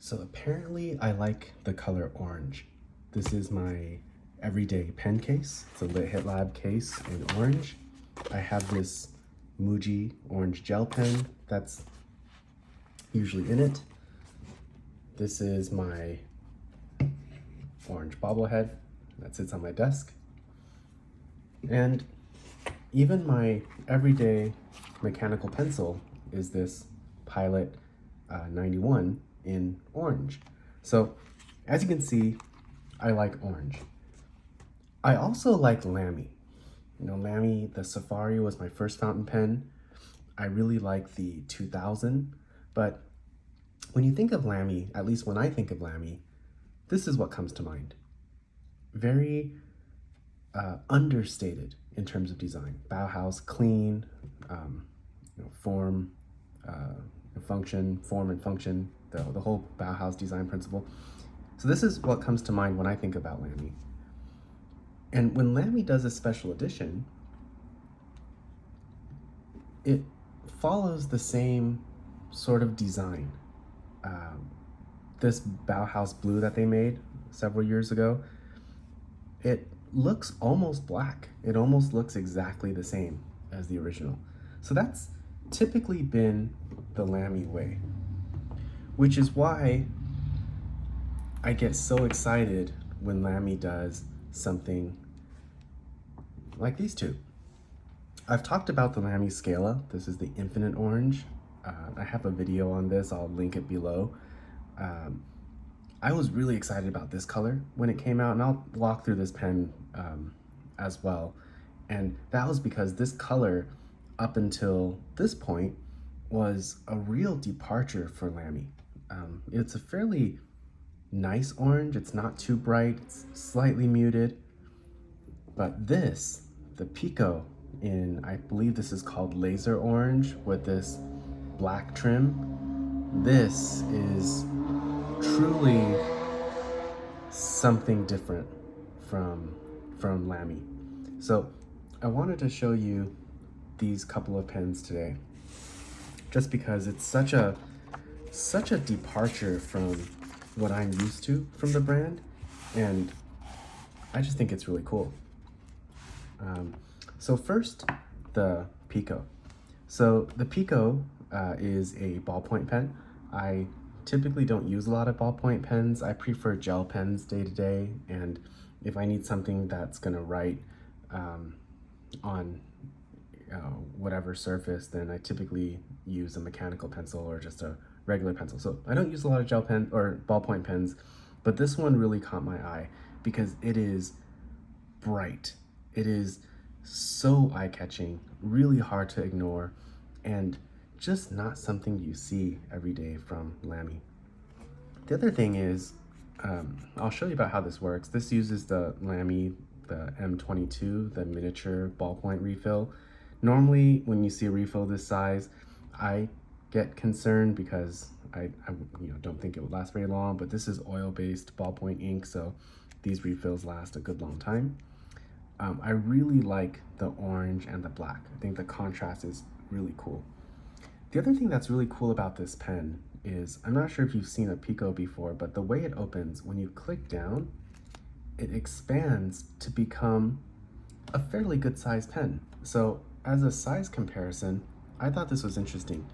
So apparently I like the color orange. This is my everyday pen case. It's a Lit Hit Lab case in orange. I have this Muji orange gel pen that's usually in it. This is my orange bobblehead that sits on my desk. And even my everyday mechanical pencil is this Pilot 91 in orange. So as you can see, I like orange. I also like Lamy. Lamy, the Safari was my first fountain pen. I really like the 2000, but when you think of Lamy, at least when I think of Lamy, this is what comes to mind. Very understated in terms of design. Bauhaus, clean, form, function, form and function, the whole Bauhaus design principle. So this is what comes to mind when I think about Lamy. And when Lamy does a special edition, it follows the same sort of design. This Bauhaus blue that they made several years ago, it looks almost black. It almost looks exactly the same as the original. So that's typically been the Lamy way, which is why I get so excited when Lamy does something like these two. I've talked about the Lamy Scala. This is the Infinite Orange. I have a video on this, I'll link it below. I was really excited about this color when it came out, and I'll walk through this pen as well. And that was because this color, up until this point, was a real departure for Lamy. It's a fairly nice orange. It's not too bright, it's slightly muted. But this, the Pico in, I believe this is called Laser Orange with this black trim, this is truly something different from Lamy. So I wanted to show you these couple of pens today, just because it's such a departure from what I'm used to from the brand, and I just think it's really cool. So first, the Pico. So the Pico is a ballpoint pen. I typically don't use a lot of ballpoint pens. I prefer gel pens day to day, and if I need something that's gonna write on whatever surface, then I typically use a mechanical pencil or just a regular pencil. So I don't use a lot of gel pen or ballpoint pens, but this one really caught my eye because it is bright. It is so eye-catching, really hard to ignore, and just not something you see every day from Lamy. The other thing is, I'll show you about how this works. This uses the Lamy, the M22, the miniature ballpoint refill. Normally, when you see a refill this size, I get concerned because I don't think it would last very long, but this is oil-based ballpoint ink, so these refills last a good long time. I really like the orange and the black. I think the contrast is really cool. The other thing that's really cool about this pen is, I'm not sure if you've seen a Pico before, but the way it opens, when you click down, it expands to become a fairly good sized pen. So as a size comparison, I thought this was interesting.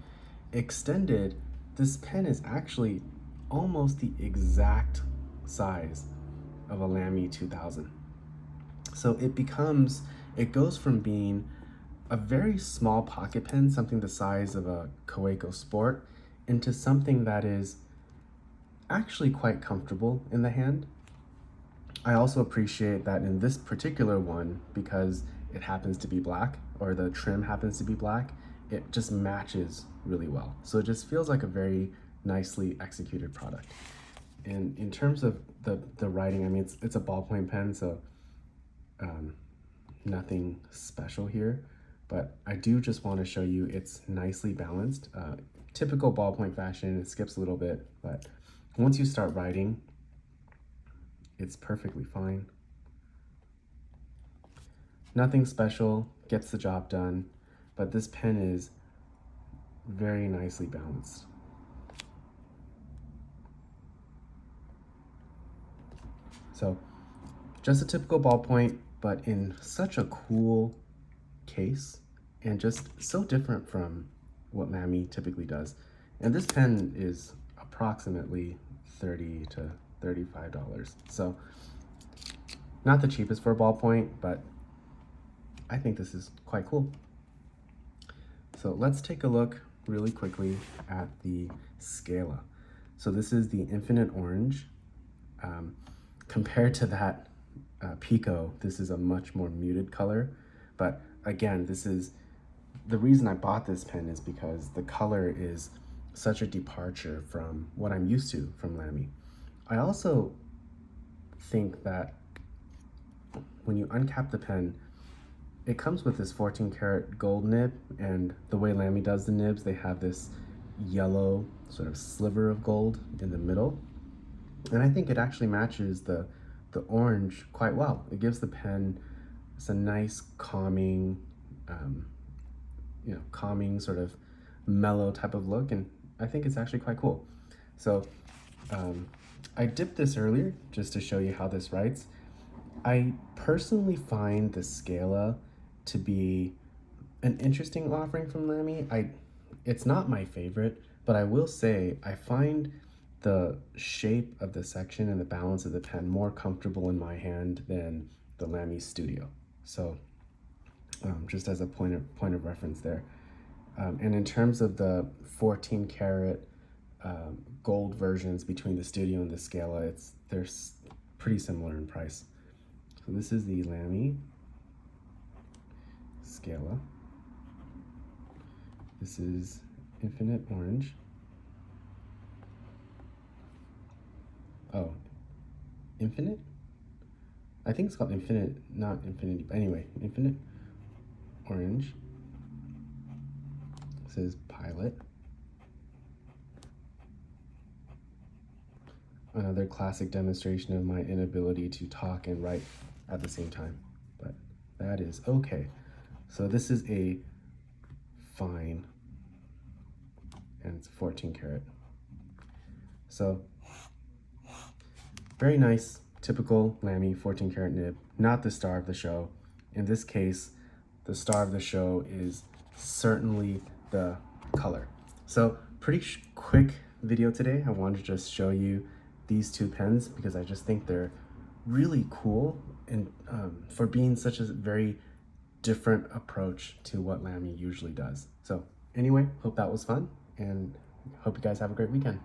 Extended, this pen is actually almost the exact size of a Lamy 2000. So it goes from being a very small pocket pen, something the size of a Coeco Sport, into something that is actually quite comfortable in the hand. I also appreciate that in this particular one, because it happens to be black, or the trim happens to be black, it just matches really well. So it just feels like a very nicely executed product. And in terms of the writing, I mean, it's a ballpoint pen, so nothing special here, but I do just want to show you it's nicely balanced. Typical ballpoint fashion, it skips a little bit, but once you start writing, it's perfectly fine. Nothing special, gets the job done, but this pen is very nicely balanced. So just a typical ballpoint, but in such a cool case and just so different from what Lamy typically does. And this pen is approximately $30 to $35. So not the cheapest for a ballpoint, but I think this is quite cool. So let's take a look really quickly at the Scala. So this is the Infinite Orange. Compared to that Pico, this is a much more muted color. But again, this is the reason I bought this pen is because the color is such a departure from what I'm used to from Lamy. I also think that when you uncap the pen, it comes with this 14 karat gold nib, and the way Lamy does the nibs, they have this yellow sort of sliver of gold in the middle. And I think it actually matches the orange quite well. It gives the pen a nice calming, calming sort of mellow type of look, and I think it's actually quite cool. So I dipped this earlier just to show you how this writes. I personally find the Scala to be an interesting offering from Lamy. It's not my favorite, but I will say I find the shape of the section and the balance of the pen more comfortable in my hand than the Lamy Studio. So just as a point of reference there. And in terms of the 14 karat gold versions between the Studio and the Scala, they're pretty similar in price. So this is the Lamy Scala. This is Infinite Orange. Oh, Infinite? I think it's called Infinite, not Infinity. But anyway, Infinite Orange. This is Pilot. Another classic demonstration of my inability to talk and write at the same time, but that is okay. So this is a fine, and it's 14 karat. So very nice, typical Lamy 14 karat nib, not the star of the show. In this case, the star of the show is certainly the color. So pretty quick video today. I wanted to just show you these two pens because I just think they're really cool, and for being such a very different approach to what Lamy usually does. So anyway, hope that was fun, and hope you guys have a great weekend.